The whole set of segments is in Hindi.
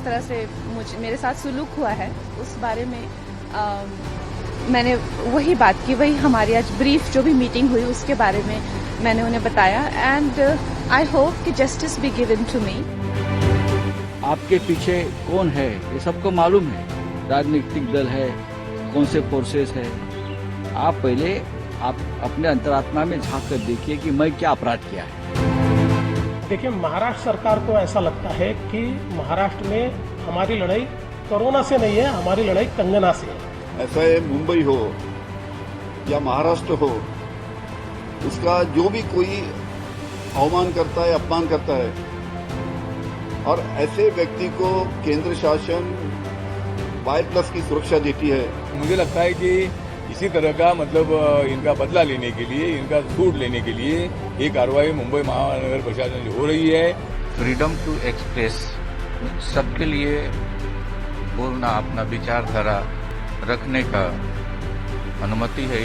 तरह से मेरे साथ सुलूक हुआ है उस बारे में मैंने वही बात की, वही हमारी आज ब्रीफ जो भी मीटिंग हुई उसके बारे में मैंने उन्हें बताया एंड आई होप कि justice be given to me. आपके पीछे कौन है ये सबको मालूम है, राजनीतिक दल है, कौन से फोर्सेस है। आप पहले आप अपने अंतरात्मा में झांक कर देखिए कि मैं क्या अपराध किया है। देखिए, महाराष्ट्र सरकार को ऐसा लगता है कि महाराष्ट्र में हमारी लड़ाई कोरोना से नहीं है, हमारी लड़ाई कंगना से है। ऐसा है, मुंबई हो या महाराष्ट्र हो, उसका जो भी कोई अवमान करता है, अपमान करता है, और ऐसे व्यक्ति को केंद्र शासन Y+ की सुरक्षा देती है। मुझे लगता है कि इसी तरह का मतलब इनका बदला लेने के लिए, इनका सूट लेने के लिए ये कार्रवाई मुंबई महानगर प्रशासन से हो रही है। फ्रीडम टू एक्सप्रेस सबके लिए बोलना, अपना विचारधारा रखने का अनुमति है।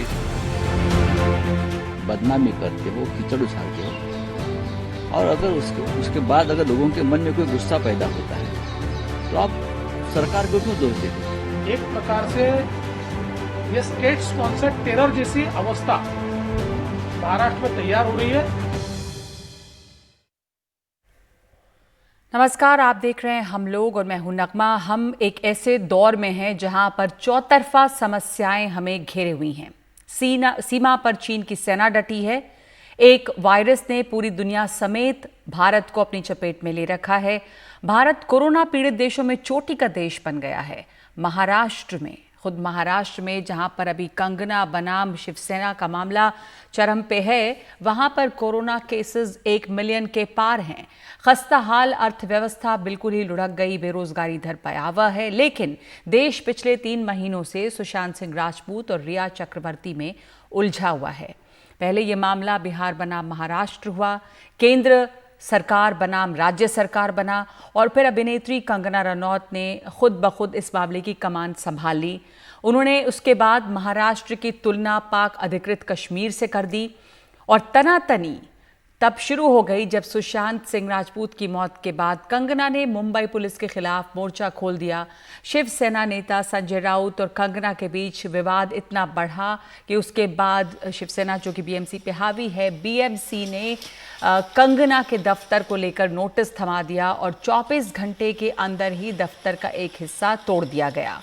बदनामी करते हो, कीचड़ उछालते हो, और अगर उसके बाद अगर लोगों के मन में कोई गुस्सा पैदा होता है तो आप सरकार को क्यों दोष देते हो? एक प्रकार से ये स्टेट स्पॉन्सर्ड टेरर जैसी अवस्था महाराष्ट्र में तैयार हो रही है। नमस्कार, आप देख रहे हैं हम लोग और मैं हूं नगमा। हम एक ऐसे दौर में हैं जहां पर चौतरफा समस्याएं हमें घेरे हुई हैं। सीमा पर चीन की सेना डटी है। एक वायरस ने पूरी दुनिया समेत भारत को अपनी चपेट में ले रखा है। भारत कोरोना पीड़ित देशों में चोटी का देश बन गया है। खुद महाराष्ट्र में जहां पर अभी कंगना बनाम शिवसेना का मामला चरम पे है, वहां पर कोरोना केसेस 1 मिलियन के पार हैं। खस्ता हाल अर्थव्यवस्था बिल्कुल ही लुढ़क गई, बेरोजगारी दर भयावह है। लेकिन देश पिछले 3 महीनों से सुशांत सिंह राजपूत और रिया चक्रवर्ती में उलझा हुआ है। पहले ये मामला बिहार बनाम महाराष्ट्र हुआ, केंद्र सरकार बनाम राज्य सरकार बना, और फिर अभिनेत्री कंगना रनौत ने खुद ब खुद इस मामले की कमान संभाल ली। उन्होंने उसके बाद महाराष्ट्र की तुलना पाक अधिकृत कश्मीर से कर दी, और तनातनी तब शुरू हो गई जब सुशांत सिंह राजपूत की मौत के बाद कंगना ने मुंबई पुलिस के खिलाफ मोर्चा खोल दिया। शिवसेना नेता संजय राउत और कंगना के बीच विवाद इतना बढ़ा कि उसके बाद शिवसेना, जो कि बीएमसी पे हावी है, बीएमसी ने कंगना के दफ्तर को लेकर नोटिस थमा दिया और 24 घंटे के अंदर ही दफ्तर का एक हिस्सा तोड़ दिया गया।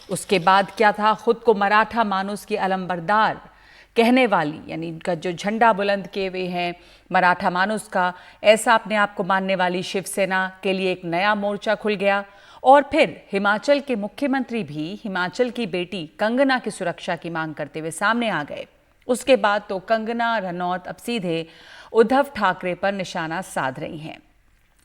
उसके बाद क्या था, खुद को मराठा मानुस की अलंबरदार कहने वाली, यानी इनका जो झंडा बुलंद किए हुए हैं मराठा मानुस का, ऐसा अपने आप को मानने वाली शिवसेना के लिए एक नया मोर्चा खुल गया। और फिर हिमाचल के मुख्यमंत्री भी हिमाचल की बेटी कंगना की सुरक्षा की मांग करते हुए सामने आ गए। उसके बाद तो कंगना रनौत अब सीधे उद्धव ठाकरे पर निशाना साध रही हैं।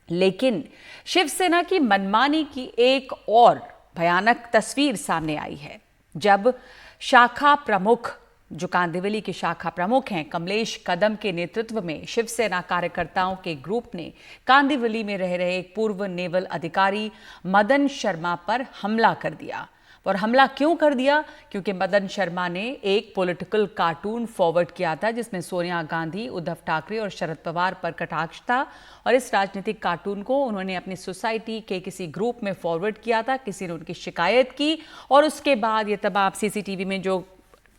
लेकिन शिवसेना की मनमानी की एक और भयानक तस्वीर सामने आई है, जब शाखा प्रमुख, जो कांदिवली की शाखा प्रमुख हैं, कमलेश कदम के नेतृत्व में शिवसेना कार्यकर्ताओं के ग्रुप ने कांदिवली में रह रहे एक पूर्व नेवल अधिकारी मदन शर्मा पर हमला कर दिया। और हमला क्यों कर दिया? क्योंकि मदन शर्मा ने एक पॉलिटिकल कार्टून फॉरवर्ड किया था जिसमें सोनिया गांधी, उद्धव ठाकरे और शरद पवार पर कटाक्ष था, और इस राजनीतिक कार्टून को उन्होंने अपनी सोसाइटी के किसी ग्रुप में फॉरवर्ड किया था। किसी ने उनकी शिकायत की, और उसके बाद ये तमाम सीसीटीवी में जो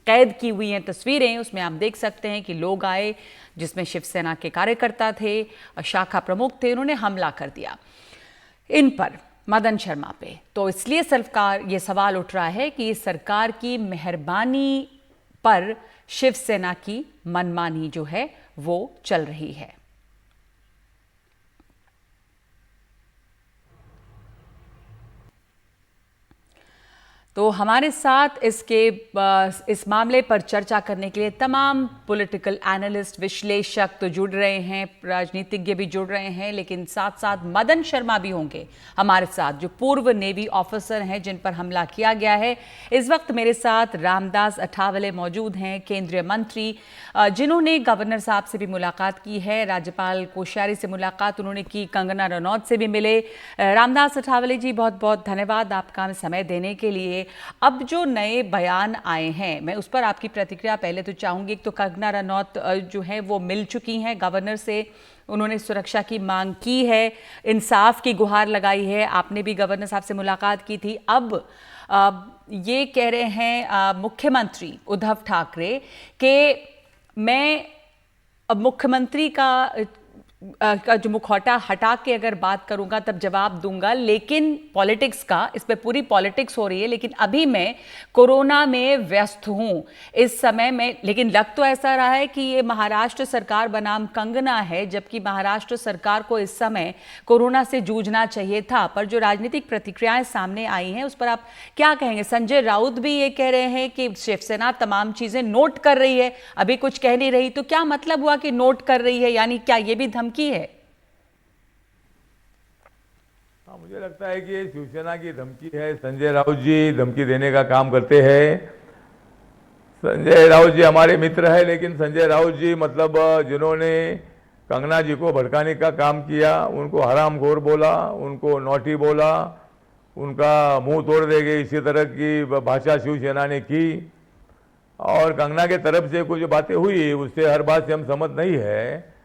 कैद की हुई हैं तस्वीरें, उसमें आप देख सकते हैं कि लोग आए जिसमें शिवसेना के कार्यकर्ता थे, शाखा प्रमुख थे, उन्होंने हमला कर दिया इन पर, मदन शर्मा पे। तो इसलिए सरकार ये सवाल उठ रहा है कि सरकार की मेहरबानी पर शिवसेना की मनमानी जो है वो चल रही है। तो हमारे साथ इस मामले पर चर्चा करने के लिए तमाम पॉलिटिकल एनालिस्ट, विश्लेषक तो जुड़ रहे हैं, राजनीतिज्ञ भी जुड़ रहे हैं, लेकिन साथ साथ मदन शर्मा भी होंगे हमारे साथ, जो पूर्व नेवी ऑफिसर हैं जिन पर हमला किया गया है। इस वक्त मेरे साथ रामदास अठावले मौजूद हैं, केंद्रीय मंत्री, जिन्होंने गवर्नर साहब से भी मुलाकात की है, राज्यपाल कोश्यारी से मुलाकात उन्होंने की, कंगना रनौत से भी मिले। रामदास अठावले जी, बहुत बहुत धन्यवाद आपका हमें समय देने के लिए। अब जो नए बयान आए हैं, मैं उस पर आपकी प्रतिक्रिया पहले तो चाहूंगी। एक तो कंगना रनौत जो है वो मिल चुकी हैं गवर्नर से, उन्होंने सुरक्षा की मांग की है, इंसाफ की गुहार लगाई है। आपने भी गवर्नर साहब से मुलाकात की थी। अब ये कह रहे हैं मुख्यमंत्री उद्धव ठाकरे कि मैं अब मुख्यमंत्री का जो मुखौटा हटा के अगर बात करूंगा तब जवाब दूंगा, लेकिन पॉलिटिक्स का, इस पे पूरी पॉलिटिक्स हो रही है, लेकिन अभी मैं कोरोना में व्यस्त हूं इस समय में। लेकिन लग तो ऐसा रहा है कि ये महाराष्ट्र सरकार बनाम कंगना है, जबकि महाराष्ट्र सरकार को इस समय कोरोना से जूझना चाहिए था। पर जो राजनीतिक प्रतिक्रियाएं सामने आई हैं उस पर आप क्या कहेंगे? संजय राउत भी ये कह रहे हैं कि शिवसेना तमाम चीजें नोट कर रही है, अभी कुछ कह नहीं रही। तो क्या मतलब हुआ कि नोट कर रही है, यानी क्या ये भी धमकी है? हाँ, मुझे लगता है कि शिवसेना की धमकी है। संजय राउत जी धमकी देने का काम करते हैं। संजय राउत जी हमारे मित्र है, लेकिन संजय राउत जी मतलब जिन्होंने कंगना जी को भड़काने का काम किया, उनको हरामखोर बोला, उनको नौटी बोला, उनका मुंह तोड़ देंगे, इसी तरह की भाषा शिवसेना ने की। और कंगना के तरफ से कुछ बातें हुई, उससे हर बात से हम सहमत नहीं है,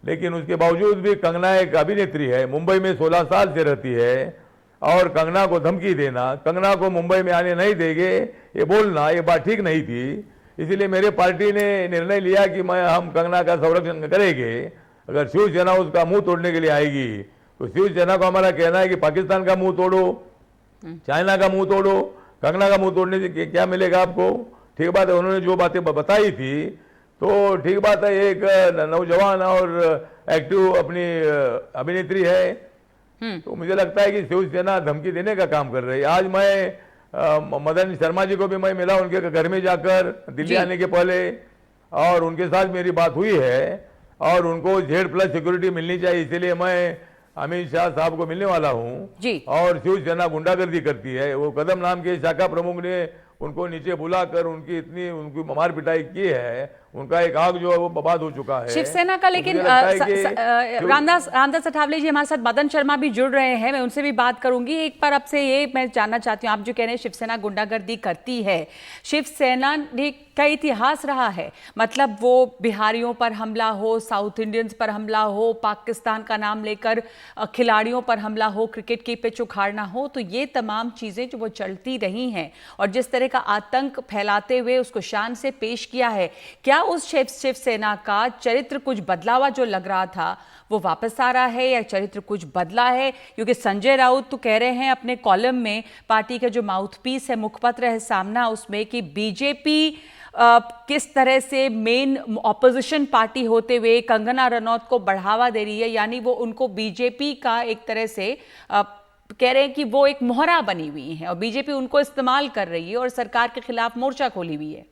लेकिन उसके बावजूद भी कंगना एक अभिनेत्री है, मुंबई में 16 साल से रहती है, और कंगना को धमकी देना, कंगना को मुंबई में आने नहीं देंगे ये बोलना, ये बात ठीक नहीं थी। इसलिए मेरे पार्टी ने निर्णय लिया कि हम कंगना का संरक्षण करेंगे। अगर शिवसेना उसका मुंह तोड़ने के लिए आएगी तो शिवसेना को हमारा कहना है कि पाकिस्तान का मुंह तोड़ो, चाइना का मुंह तोड़ो, कंगना का मुंह तोड़ने से क्या मिलेगा आपको? ठीक बात है, उन्होंने जो बातें बताई थी तो ठीक बात है, एक नौजवान और एक्टिव अपनी अभिनेत्री है, तो मुझे लगता है कि शिवसेना धमकी देने का काम कर रही है। आज मैं मदन शर्मा जी को भी मैं मिला उनके घर में जाकर दिल्ली आने के पहले, और उनके साथ मेरी बात हुई है, और उनको Z+ सिक्योरिटी मिलनी चाहिए, इसीलिए मैं अमित शाह साहब को मिलने वाला हूं। और शिवसेना गुंडागर्दी करती है, वो कदम नाम के शाखा प्रमुख ने उनको नीचे बुलाकर उनकी मार पिटाई की है, उनका एक आग जो है वो बर्बाद हो चुका है शिवसेना का। लेकिन रामदास अठावले जी हमारे साथ मदन शर्मा भी जुड़ रहे हैं, मैं उनसे भी बात करूंगी। एक बार आपसे ये मैं जानना चाहती हूँ, आप जो कह रहे हैं शिवसेना गुंडागर्दी करती है, शिवसेना का इतिहास रहा है, मतलब वो बिहारियों पर हमला हो, साउथ इंडियंस पर हमला हो, पाकिस्तान का नाम लेकर खिलाड़ियों पर हमला हो, क्रिकेट की पिच उखाड़ना हो, तो ये तमाम चीजें जो वो चलती रही हैं, और जिस तरह का आतंक फैलाते हुए उसको शान से पेश किया है, क्या उस शिवसेना का चरित्र कुछ बदला हुआ जो लग रहा था वो वापस आ रहा है, या चरित्र कुछ बदला है? क्योंकि संजय राउत तो कह रहे हैं अपने कॉलम में, पार्टी का जो माउथपीस है, मुखपत्र है सामना, उसमें कि बीजेपी किस तरह से मेन ऑपोजिशन पार्टी होते हुए कंगना रनौत को बढ़ावा दे रही है, यानी वो उनको बीजेपी का एक तरह से कह रहे हैं कि वो एक मोहरा बनी हुई है और बीजेपी उनको इस्तेमाल कर रही है और सरकार के खिलाफ मोर्चा खोली हुई है।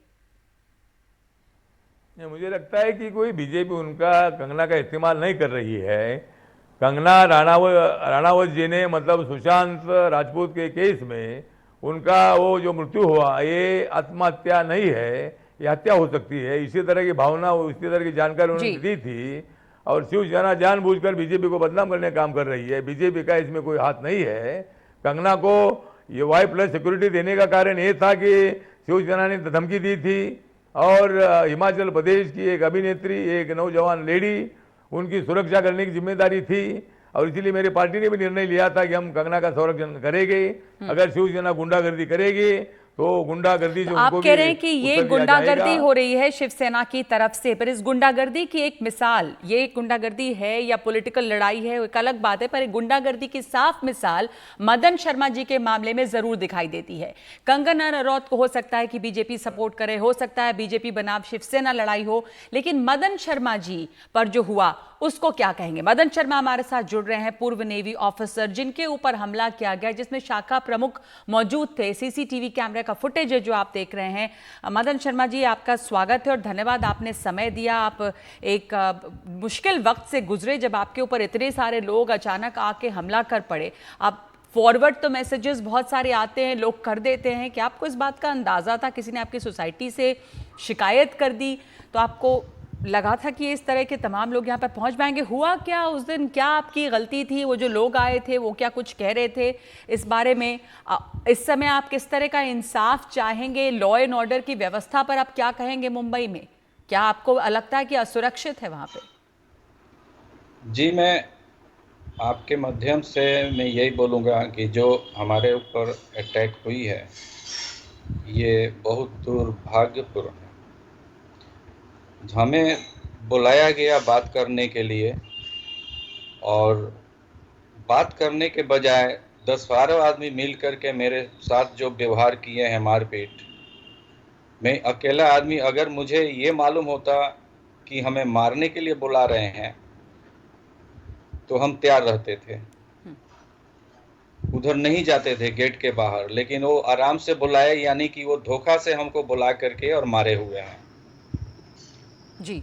मुझे लगता है कि कोई बीजेपी उनका कंगना का इस्तेमाल नहीं कर रही है। कंगना राणावत जी ने मतलब सुशांत राजपूत के केस में उनका वो जो मृत्यु हुआ, ये आत्महत्या नहीं है, ये हत्या हो सकती है, इसी तरह की भावना, इसी तरह की जानकारी उन्होंने दी थी। और शिवसेना जानबूझकर बीजेपी को बदनाम करने का काम कर रही है, बीजेपी का इसमें कोई हाथ नहीं है। कंगना को ये Y+ सिक्योरिटी देने का कारण ये था कि शिवसेना ने धमकी दी थी, और हिमाचल प्रदेश की एक अभिनेत्री, एक नौजवान लेडी, उनकी सुरक्षा करने की जिम्मेदारी थी, और इसीलिए मेरी पार्टी ने भी निर्णय लिया था कि हम कंगना का संरक्षण करेंगे। अगर शिवसेना गुंडागर्दी करेगी तो गुंडागर्दी जो आप कह रहे हैं कि ये गुंडागर्दी हो रही है शिवसेना की तरफ से, पर इस गुंडागर्दी की एक मिसाल, ये गुंडागर्दी है या पॉलिटिकल लड़ाई है एक अलग बात है, पर एक गुंडागर्दी की साफ मिसाल मदन शर्मा जी के मामले में जरूर दिखाई देती है। कंगना रनौत को हो सकता है कि बीजेपी सपोर्ट करे, हो सकता है बीजेपी बनाम शिवसेना लड़ाई हो, लेकिन मदन शर्मा जी पर जो हुआ उसको क्या कहेंगे? मदन शर्मा हमारे साथ जुड़ रहे हैं, पूर्व नेवी ऑफिसर जिनके ऊपर हमला किया गया, जिसमें शाखा प्रमुख मौजूद थे, सीसीटीवी कैमरे का फुटेज है जो आप देख रहे हैं। मदन शर्मा जी, आपका स्वागत है और धन्यवाद, आपने समय दिया। आप एक मुश्किल वक्त से गुजरे जब आपके ऊपर इतने सारे लोग अचानक आके हमला कर पड़े। आप फॉरवर्ड तो मैसेजेस बहुत सारे आते हैं, लोग कर देते हैं, कि आपको इस बात का अंदाजा था, किसी ने आपकी सोसाइटी से शिकायत कर दी तो आपको लगा था कि इस तरह के तमाम लोग यहाँ पर पहुँच पाएंगे। हुआ क्या उस दिन? क्या आपकी गलती थी? वो जो लोग आए थे वो क्या कुछ कह रहे थे इस बारे में? इस समय आप किस तरह का इंसाफ चाहेंगे? लॉ एंड ऑर्डर की व्यवस्था पर आप क्या कहेंगे मुंबई में? क्या आपको लगता है कि असुरक्षित है वहाँ पे? जी, मैं आपके माध्यम से मैं यही बोलूँगा कि जो हमारे ऊपर अटैक हुई है ये बहुत दुर्भाग्यपूर्ण है। हमें बुलाया गया बात करने के लिए और बात करने के बजाय 10-12 आदमी मिल कर के मेरे साथ जो व्यवहार किए हैं, मारपीट, मैं अकेला आदमी, अगर मुझे ये मालूम होता कि हमें मारने के लिए बुला रहे हैं तो हम तैयार रहते थे, उधर नहीं जाते थे गेट के बाहर। लेकिन वो आराम से बुलाए, यानी कि वो धोखा से हमको बुला करके और मारे हुए हैं। जी।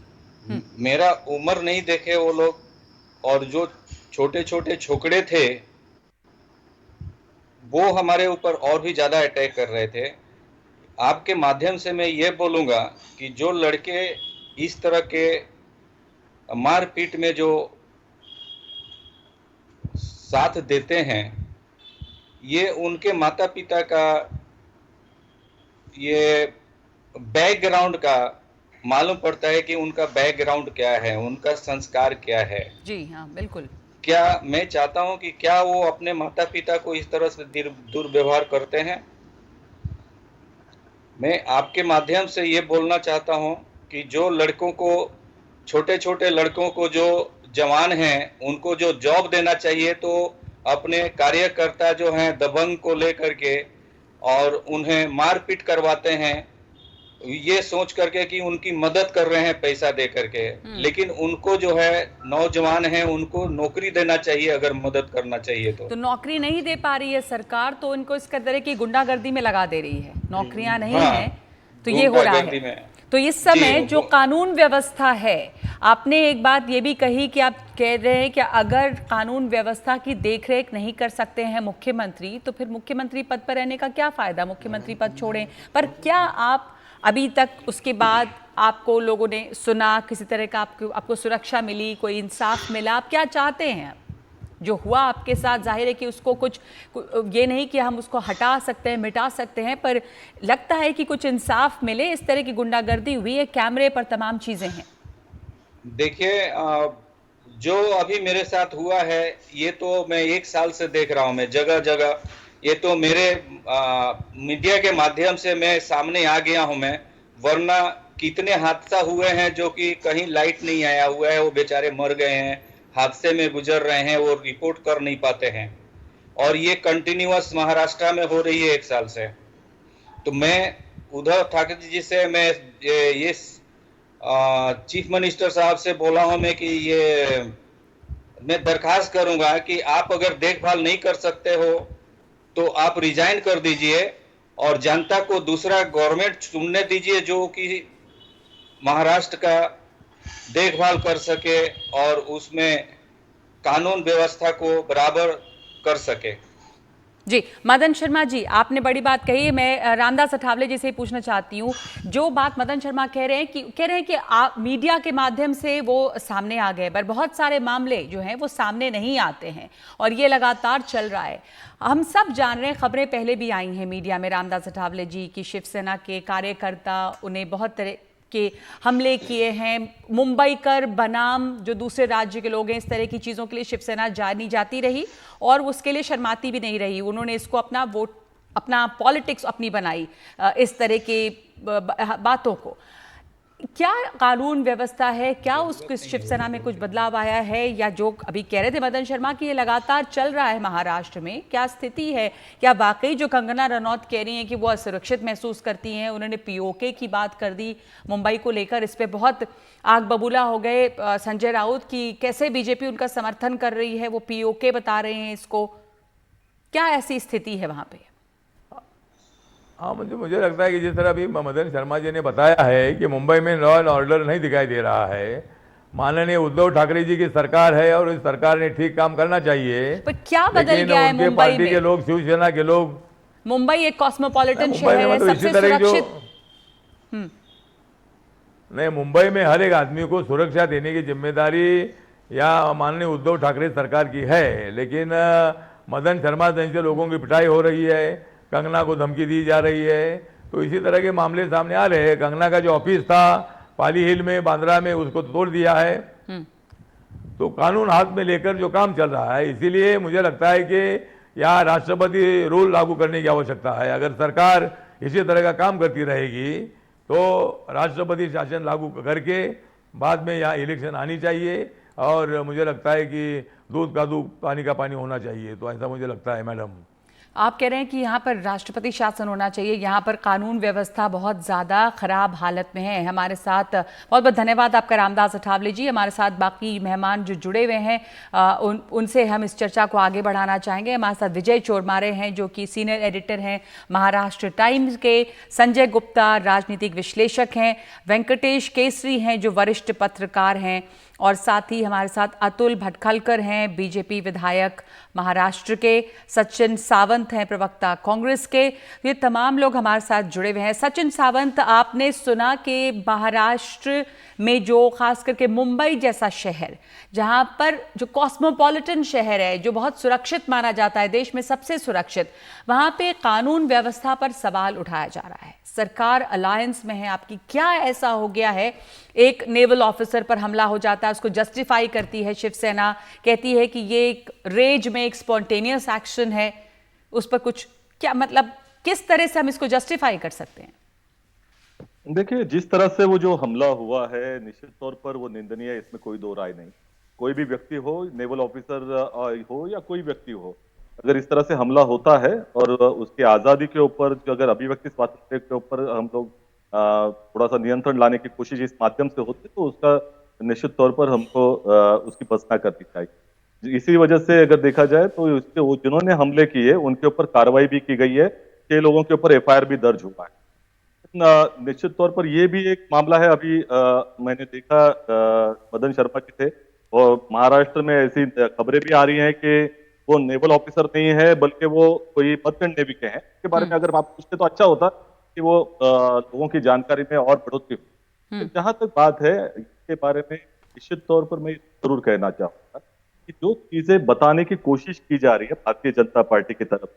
मेरा उम्र नहीं देखे वो लोग, और जो छोटे छोटे छोकरे थे वो हमारे ऊपर और भी ज्यादा अटैक कर रहे थे। आपके माध्यम से मैं ये बोलूँगा कि जो लड़के इस तरह के मारपीट में जो साथ देते हैं, ये उनके माता पिता का ये बैकग्राउंड का मालूम पड़ता है कि उनका बैकग्राउंड क्या है, उनका संस्कार क्या है। जी हाँ, बिल्कुल। क्या मैं चाहता हूं कि क्या वो अपने माता पिता को इस तरह से दुर्व्यवहार करते हैं? मैं आपके माध्यम से ये बोलना चाहता हूं कि जो लड़कों को, छोटे छोटे लड़कों को जो जवान हैं, उनको जो जॉब देना चाहिए, तो अपने कार्यकर्ता जो हैं दबंग को लेकर के और उन्हें मारपीट करवाते हैं, ये सोच करके कि उनकी मदद कर रहे हैं पैसा दे करके। लेकिन उनको जो है, नौजवान हैं, उनको नौकरी देना चाहिए अगर मदद करना चाहिए तो नौकरी नहीं दे पा रही है सरकार, तो इनको इस तरह की गुंडागर्दी में लगा दे रही है। नौकरियां नहीं हाँ, है तो ये हो रहा है। तो इस समय जो कानून व्यवस्था है, आपने एक बात ये भी कही कि आप कह रहे हैं कि अगर कानून व्यवस्था की देखरेख नहीं कर सकते हैं मुख्यमंत्री, तो फिर मुख्यमंत्री पद पर रहने का क्या फायदा? मुख्यमंत्री पद छोड़ें। पर क्या आप अभी तक उसके बाद आपको लोगों ने सुना, किसी तरह का आपको सुरक्षा मिली, कोई इंसाफ मिला? आप क्या चाहते हैं? जो हुआ आपके साथ, जाहिर है कि उसको कुछ ये नहीं कि हम उसको हटा सकते हैं, मिटा सकते हैं, पर लगता है कि कुछ इंसाफ मिले। इस तरह की गुंडागर्दी हुई है, कैमरे पर तमाम चीजें हैं। देखिए, जो अभी मेरे साथ हुआ है ये तो मैं 1 साल से देख रहा हूं, मैं जगह जगह। ये तो मेरे मीडिया के माध्यम से मैं सामने आ गया हूं मैं, वरना कितने हादसा हुए हैं जो कि कहीं लाइट नहीं आया हुआ है, वो बेचारे मर गए हैं, हादसे में गुजर रहे हैं, वो रिपोर्ट कर नहीं पाते हैं। और ये कंटिन्यूअस महाराष्ट्र में हो रही है 1 साल से। तो मैं उद्धव ठाकरे जी से मैं ये चीफ मिनिस्टर साहब से बोला हूं मैं कि ये मैं दरखास्त करूंगा कि आप अगर देखभाल नहीं कर सकते हो तो आप रिजाइन कर दीजिए और जनता को दूसरा गवर्नमेंट चुनने दीजिए जो कि महाराष्ट्र का देखभाल कर सके और उसमें कानून व्यवस्था को बराबर कर सके। जी, मदन शर्मा जी, आपने बड़ी बात कही। मैं रामदास अठावले जी से पूछना चाहती हूँ, जो बात मदन शर्मा कह रहे हैं कि आप मीडिया के माध्यम से वो सामने आ गए, पर बहुत सारे मामले जो हैं वो सामने नहीं आते हैं और ये लगातार चल रहा है। हम सब जान रहे हैं, खबरें पहले भी आई हैं मीडिया में, रामदास अठावले जी की शिवसेना के कार्यकर्ता, उन्हें बहुत तरह के हमले किए हैं, मुंबई कर बनाम जो दूसरे राज्य के लोग हैं, इस तरह की चीज़ों के लिए शिवसेना नहीं जाती रही और उसके लिए शर्माती भी नहीं रही। उन्होंने इसको अपना वोट, अपना पॉलिटिक्स अपनी बनाई, इस तरह की बातों को। क्या कानून व्यवस्था है, क्या उसकी शिवसेना में कुछ बदलाव आया है, या जो अभी कह रहे थे मदन शर्मा कि ये लगातार चल रहा है महाराष्ट्र में, क्या स्थिति है? क्या वाकई जो कंगना रनौत कह रही हैं कि वो असुरक्षित महसूस करती हैं, उन्होंने पीओके की बात कर दी मुंबई को लेकर, इस पर बहुत आग बबूला हो गए संजय राउत की, कैसे बीजेपी उनका समर्थन कर रही है, वो पीओके बता रहे हैं इसको, क्या ऐसी स्थिति है वहाँ पे? हाँ, मुझे लगता है कि जिस तरह अभी मदन शर्मा जी ने बताया है कि मुंबई में लॉ एंड ऑर्डर नहीं दिखाई दे रहा है, माननीय उद्धव ठाकरे जी की सरकार है और इस सरकार ने ठीक काम करना चाहिए। पर क्या बदल गया है मुंबई पार्टी में? के लोग, शिवसेना के लोग, मुंबई एक कॉस्मोपॉलिटन शहर है, मतलब सबसे इसी तरह सुरक्षित। नहीं, मुंबई में हर एक आदमी को सुरक्षा देने की जिम्मेदारी या माननीय उद्धव ठाकरे सरकार की है, लेकिन मदन शर्मा जैसे लोगों की पिटाई हो रही है, कंगना को धमकी दी जा रही है, तो इसी तरह के मामले सामने आ रहे हैं। कंगना का जो ऑफिस था पाली हिल में, बांद्रा में, उसको तोड़ दिया है। तो कानून हाथ में लेकर जो काम चल रहा है, इसीलिए मुझे लगता है कि यहाँ राष्ट्रपति रूल लागू करने की आवश्यकता है। अगर सरकार इसी तरह का काम करती रहेगी तो राष्ट्रपति शासन लागू करके बाद में यहाँ इलेक्शन आनी चाहिए, और मुझे लगता है कि दूध का दूध पानी का पानी होना चाहिए। तो ऐसा मुझे लगता है मैडम। आप कह रहे हैं कि यहाँ पर राष्ट्रपति शासन होना चाहिए, यहाँ पर कानून व्यवस्था बहुत ज़्यादा खराब हालत में है। हमारे साथ बहुत बहुत धन्यवाद आपका रामदास अठावले जी। हमारे साथ बाकी मेहमान जो जुड़े हुए हैं उनसे हम इस चर्चा को आगे बढ़ाना चाहेंगे। हमारे साथ विजय चोरमारे हैं जो कि सीनियर एडिटर हैं महाराष्ट्र टाइम्स के, संजय गुप्ता राजनीतिक विश्लेषक हैं, वेंकटेश केसरी हैं जो वरिष्ठ पत्रकार हैं, और साथ ही हमारे साथ अतुल भटखलकर हैं बीजेपी विधायक महाराष्ट्र के, सचिन सावंत हैं प्रवक्ता कांग्रेस के। ये तमाम लोग हमारे साथ जुड़े हुए हैं। सचिन सावंत, आपने सुना कि महाराष्ट्र में जो खास करके मुंबई जैसा शहर, जहां पर जो कॉस्मोपॉलिटन शहर है, जो बहुत सुरक्षित माना जाता है, देश में सबसे सुरक्षित, वहां पे कानून व्यवस्था पर सवाल उठाया जा रहा है। सरकार अलायंस में है आपकी, क्या ऐसा हो गया है? एक नेवल ऑफिसर पर हमला हो जाता है, उसको जस्टिफाई करती है शिवसेना, कहती है कि ये एक रेज में एक स्पॉन्टेनियस एक्शन है, उस पर कुछ क्या मतलब किस तरह से हम इसको जस्टिफाई कर सकते हैं? देखिए, जिस तरह से वो जो हमला हुआ है निश्चित तौर पर वो निंदनीय है, इसमें कोई दो राय नहीं। कोई भी व्यक्ति हो, नेवल ऑफिसर हो या कोई व्यक्ति हो, अगर इस तरह से हमला होता है और उसकी आजादी के ऊपर, अगर अभिव्यक्ति स्वातंत्र्य के ऊपर हम लोग थोड़ा सा नियंत्रण लाने की कोशिश इस माध्यम से होती है, तो उसका निश्चित तौर पर हमको उसकी भर्त्सना करनी चाहिए। इसी वजह से अगर देखा जाए तो उसके वो जिन्होंने हमले किए उनके ऊपर कार्रवाई भी की गई है, 6 लोगों के ऊपर एफआईआर भी दर्ज हुआ है। निश्चित तौर पर यह भी एक मामला है। अभी मैंने देखा मदन शर्मा के थे, और महाराष्ट्र में ऐसी खबरें भी आ रही हैं कि वो नेवल ऑफिसर नहीं है बल्कि वो कोई मर्चेंट नेवी के हैं। इसके बारे में अगर आप पूछते तो अच्छा होता कि वो लोगों की जानकारी में और बढ़ोतरी हो। जहां तक बात है इसके बारे में, निश्चित तौर पर मैं जरूर कहना चाहूंगा कि जो चीजें बताने की कोशिश की जा रही है भारतीय जनता पार्टी की तरफ,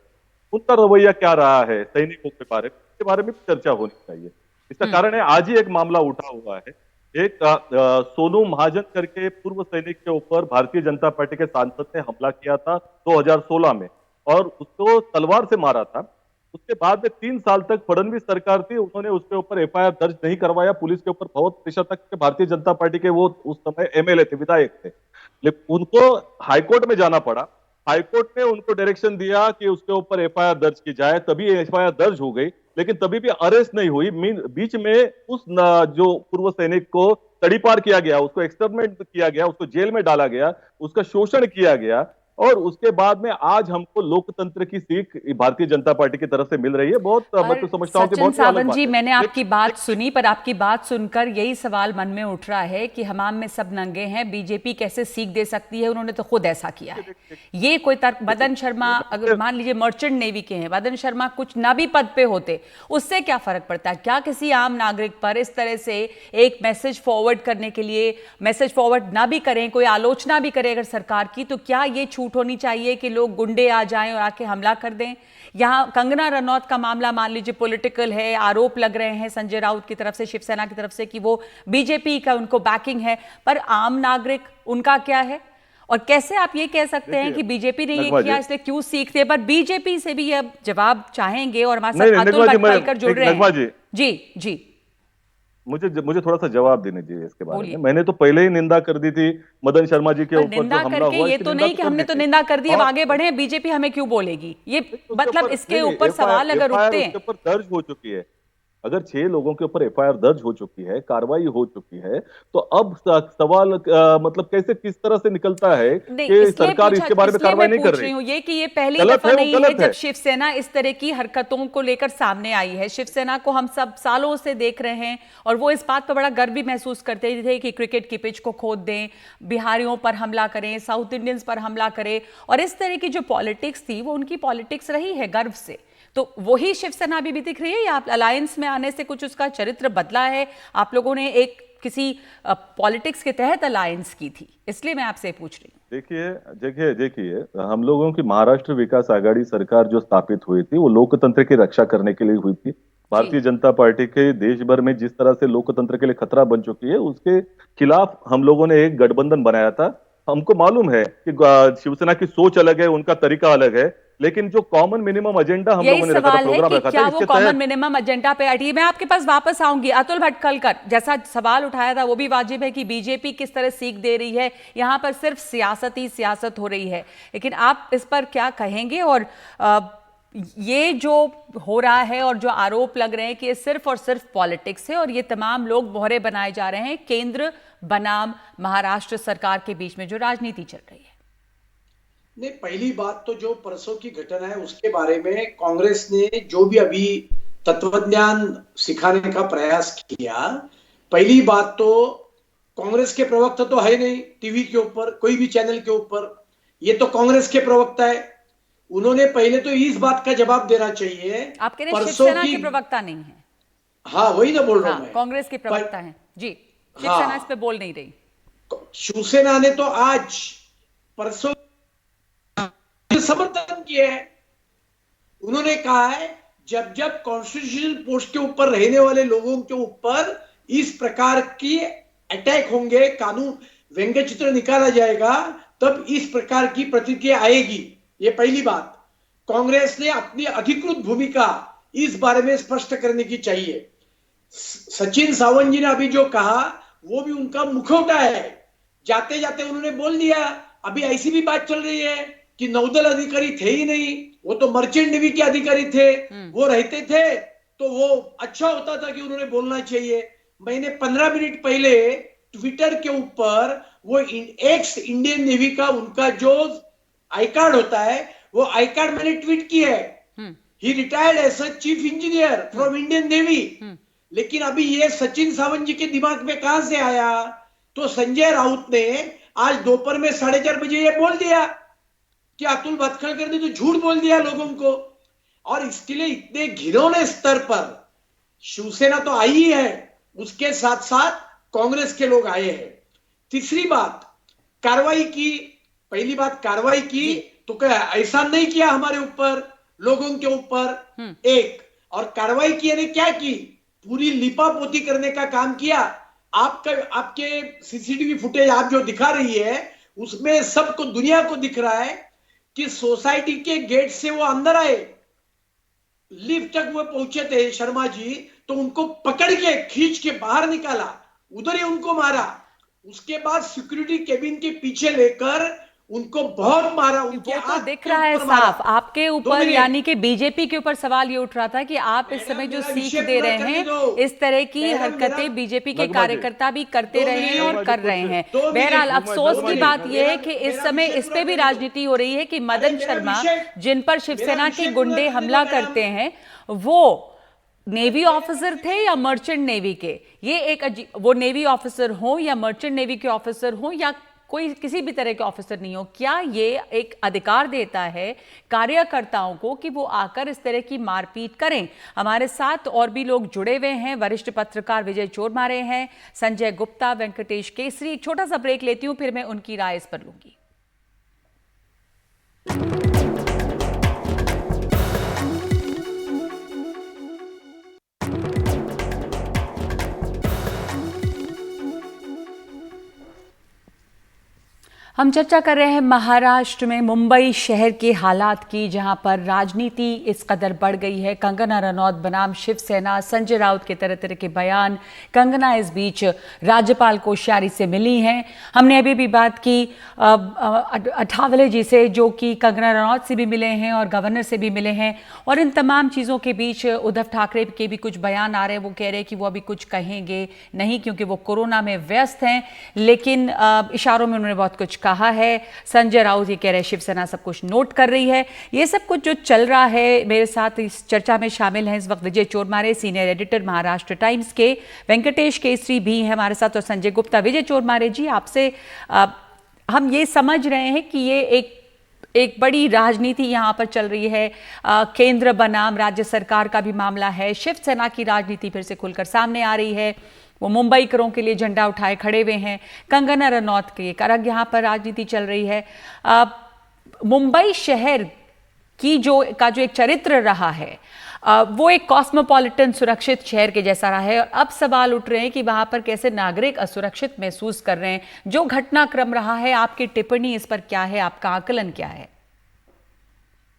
उनका रवैया क्या रहा है सैनिकों के बारे में, इसके बारे में चर्चा होनी चाहिए। इसका कारण है आज ही एक मामला उठा हुआ है, एक सोनू महाजन करके पूर्व सैनिक के ऊपर भारतीय जनता पार्टी के सांसद ने हमला किया था 2016 में, और उसको तलवार से मारा था। उसके बाद में 3 साल तक फडणवीस सरकार थी, उन्होंने उसके ऊपर एफआईआर दर्ज नहीं करवाया। पुलिस के ऊपर बहुत प्रेशर तक, भारतीय जनता पार्टी के वो उस समय एमएलए थे, विधायक थे, लेकिन उनको हाईकोर्ट में जाना पड़ा। हाईकोर्ट ने उनको डायरेक्शन दिया कि उसके ऊपर एफआईआर दर्ज की जाए, तभी एफआईआर दर्ज हो गई, लेकिन तभी भी अरेस्ट नहीं हुई। बीच में उस जो पूर्व सैनिक को तड़ीपार किया गया, उसको एक्सटर्मिनेट किया गया, उसको जेल में डाला गया, उसका शोषण किया गया, और उसके बाद में आज हमको लोकतंत्र की सीख भारतीय जनता पार्टी की तरफ से मिल रही है। बहुत मैं तो समझता हूं कि बहुत सावंत जी, मैंने आपकी बात सुनी, पर आपकी बात सुनकर यही सवाल मन में उठ रहा है कि हमाम में सब नंगे हैं, बीजेपी कैसे सीख दे सकती है? उन्होंने तो खुद ऐसा किया है। ये कोई तर्क, मदन शर्मा अगर मान लीजिए मर्चेंट नेवी के हैं, मदन शर्मा कुछ ना भी पद पे होते, उससे क्या फर्क पड़ता है? क्या किसी आम नागरिक पर इस तरह से एक मैसेज फॉरवर्ड करने के लिए, मैसेज फॉरवर्ड ना भी करें, कोई आलोचना भी करें अगर सरकार की, तो क्या ये छूट होनी चाहिए कि लोग गुंडे आ जाएं और आके हमला कर दें? यहां कंगना रनौत का मामला मान लीजिए पॉलिटिकल है, आरोप लग रहे हैं संजय राउत की तरफ से, शिवसेना की तरफ से कि वो बीजेपी का उनको बैकिंग है, पर आम नागरिक उनका क्या है? और कैसे आप ये कह सकते हैं कि बीजेपी ने ये किया इसलिए क्यों सीखते? पर बीजेपी से भी अब जवाब चाहेंगे, और हमारे साथ अतुल भटखलकर जुड़ रहे हैं। जी जी, मुझे थोड़ा सा जवाब देने दीजिए इसके बारे में। मैंने तो पहले ही निंदा कर दी थी मदन शर्मा जी के ऊपर जो हमला हुआ। ये तो नहीं कि हमने तो निंदा कर दी, अब आगे बढ़े, बीजेपी हमें क्यों बोलेगी? ये मतलब इसके ऊपर सवाल अगर उठते हैं, दर्ज हो चुकी है, अगर 6 लोगों के ऊपर एफआईआर दर्ज हो चुकी है, कार्रवाई हो चुकी है, तो अब सवाल मतलब कैसे, किस तरह से निकलता है कि सरकार इसके बारे में कार्रवाई नहीं कर रही? ये कि ये पहली दफा नहीं है जब शिवसेना इस तरह की हरकतों को लेकर सामने आई है। शिवसेना को हम सब सालों से देख रहे हैं, और वो इस बात पर बड़ा गर्व भी महसूस करते थे कि क्रिकेट की पिच को खोद दें, बिहारियों पर हमला करें, साउथ इंडियंस पर हमला करें, और इस तरह की जो पॉलिटिक्स थी वो उनकी पॉलिटिक्स रही है गर्व से। तो वही शिवसेना अभी भी दिख रही है या आप अलायंस में आने से कुछ उसका चरित्र बदला है? आप लोगों ने एक किसी पॉलिटिक्स के तहत अलायंस की थी, इसलिए मैं आपसे पूछ रही हूँ। देखिए हम लोगों की महाराष्ट्र विकास आघाड़ी सरकार जो स्थापित हुई थी वो लोकतंत्र की रक्षा करने के लिए हुई थी। भारतीय जनता पार्टी के देश भर में जिस तरह से लोकतंत्र के लिए खतरा बन चुकी है, उसके खिलाफ हम लोगों ने एक गठबंधन बनाया था। हमको मालूम है कि शिवसेना की सोच अलग है, उनका तरीका अलग है, लेकिन जो कॉमन मिनिमम एजेंडा हम लोगों ने रखा था, प्रोग्राम रखा क्या था, वो कॉमन मिनिमम एजेंडा पे अटी? मैं आपके पास वापस आऊंगी। अतुल भटकलकर, जैसा सवाल उठाया था वो भी वाजिब है कि बीजेपी किस तरह सीख दे रही है, यहाँ पर सिर्फ सियासत ही सियासत हो रही है, लेकिन आप इस पर क्या कहेंगे? और ये जो हो रहा है और जो आरोप लग रहे हैं कि ये सिर्फ और सिर्फ पॉलिटिक्स है और ये तमाम लोग मोहरे बनाए जा रहे हैं केंद्र बनाम महाराष्ट्र सरकार के बीच में जो राजनीति चल रही है। नहीं, पहली बात तो जो परसों की घटना है उसके बारे में कांग्रेस ने जो भी अभी तत्वज्ञान सिखाने का प्रयास किया, पहली बात तो कांग्रेस के प्रवक्ता तो है नहीं टीवी के ऊपर, कोई भी चैनल के ऊपर, ये तो कांग्रेस के प्रवक्ता है। उन्होंने पहले तो इस बात का जवाब देना चाहिए। आप कह रहे हैं शिवसेना के प्रवक्ता नहीं है? हाँ, वही ना बोल रहा हूं मैं, कांग्रेस के प्रवक्ता हैं जी। शिवसेना इस पे बोल नहीं रही। शिवसेना ने तो आज परसों समर्थन किया है। उन्होंने कहा है जब जब कॉन्स्टिट्यूशनल पोस्ट के ऊपर रहने वाले लोगों के ऊपर इस प्रकार की अटैक होंगे, कानून व्यंग्य चित्र निकाला जाएगा, तब इस प्रकार की प्रतिक्रिया आएगी। ये पहली बात। कांग्रेस ने अपनी अधिकृत भूमिका इस बारे में स्पष्ट करने की चाहिए। सचिन सावंत जी ने अभी जो कहा वो भी उनका मुखौटा है। जाते जाते उन्होंने बोल दिया, अभी ऐसी भी बात चल रही है कि नौदल अधिकारी थे ही नहीं, वो तो मर्चेंट नेवी के अधिकारी थे, वो रहते थे तो वो अच्छा होता था कि उन्होंने बोलना चाहिए। मैंने 15 मिनट पहले ट्विटर के ऊपर वो एक्स इंडियन नेवी का उनका जो आई कार्ड होता है वो आई कार्ड मैंने ट्वीट किया है। He retired as chief engineer from Indian navy. लेकिन अभी ये सचिन सावंत जी के दिमाग में कहां से आया? तो संजय राउत ने आज दोपहर में 4:30 बजे ये बोल दिया कि अतुल भटकलकर ने तो झूठ बोल दिया लोगों को। और इसके लिए इतने घिनौने स्तर पर शिवसेना तो आई ही है, उसके साथ साथ कांग्रेस के लोग आए हैं। तीसरी बात, कार्रवाई की। पहली बात, कार्रवाई की तो क्या ऐसा नहीं किया हमारे ऊपर, लोगों के ऊपर एक, और कार्रवाई की यानी क्या की? पूरी लिपापोती करने का काम किया। आपके सीसीटीवी फुटेज आप जो दिखा रही है उसमें सबको, दुनिया को दिख रहा है कि सोसाइटी के गेट से वो अंदर आए, लिफ्ट तक वो पहुंचे थे शर्मा जी, तो उनको पकड़ के खींच के बाहर निकाला, उधर ही उनको मारा। उसके बाद सिक्योरिटी केबिन के पीछे लेकर उनको बहुत मारा। उनके वो तो दिख रहा है साफ आपके ऊपर, यानी कि बीजेपी के ऊपर सवाल ये उठ रहा था कि आप इस समय जो सीख दे रहे हैं, इस तरह की हरकतें बीजेपी के कार्यकर्ता भी करते रहे हैं और कर रहे हैं। बहरहाल अफसोस की बात यह है कि इस समय इस पे भी राजनीति हो रही है कि मदन शर्मा, जिन पर शिवसेना के गुंडे हमला करते हैं, वो नेवी ऑफिसर थे या मर्चेंट नेवी के? ये एक वो नेवी ऑफिसर हो या मर्चेंट नेवी के ऑफिसर हो या कोई किसी भी तरह के ऑफिसर नहीं हो, क्या ये एक अधिकार देता है कार्यकर्ताओं को कि वो आकर इस तरह की मारपीट करें? हमारे साथ और भी लोग जुड़े हुए हैं। वरिष्ठ पत्रकार विजय चोरमारे हैं, संजय गुप्ता, वेंकटेश केसरी। एक छोटा सा ब्रेक लेती हूं, फिर मैं उनकी राय इस पर लूंगी। हम चर्चा कर रहे हैं महाराष्ट्र में मुंबई शहर के हालात की, जहां पर राजनीति इस कदर बढ़ गई है। कंगना रनौत बनाम शिवसेना, संजय राउत के तरह तरह के बयान। कंगना इस बीच राज्यपाल कोश्यारी से मिली हैं। हमने अभी भी बात की अठावले जी से, जो कि कंगना रनौत से भी मिले हैं और गवर्नर से भी मिले हैं। और इन तमाम चीज़ों के बीच उद्धव ठाकरे के भी कुछ बयान आ रहे हैं। वो कह रहे हैं कि वो अभी कुछ कहेंगे नहीं क्योंकि वो कोरोना में व्यस्त हैं, लेकिन इशारों में उन्होंने बहुत कुछ कहा है। संजय राउत ये कह रहे हैं शिवसेना सब कुछ नोट कर रही है। ये सब कुछ जो चल रहा है, मेरे साथ इस चर्चा में शामिल हैं इस वक्त Vijay Chormare, senior editor Maharashtra Times के, वेंकटेश केसरी भी हैं हमारे साथ, और संजय गुप्ता। विजय चोरमारे जी, आपसे हम ये समझ रहे हैं कि ये एक एक बड़ी राजनीति यहाँ पर चल रही है। केंद्र बनाम राज्य सरकार का भी मामला है। शिवसेना की राजनीति फिर से खुलकर सामने आ रही है। वो मुंबई करों के लिए झंडा उठाए खड़े हुए हैं। कंगना रनौत की एक अलग यहाँ पर राजनीति चल रही है। मुंबई शहर की जो एक चरित्र रहा है, वो एक कॉस्मोपॉलिटन सुरक्षित शहर के जैसा रहा है, और अब सवाल उठ रहे हैं कि वहां पर कैसे नागरिक असुरक्षित महसूस कर रहे हैं। जो घटनाक्रम रहा है, आपकी टिप्पणी इस पर क्या है, आपका आकलन क्या है?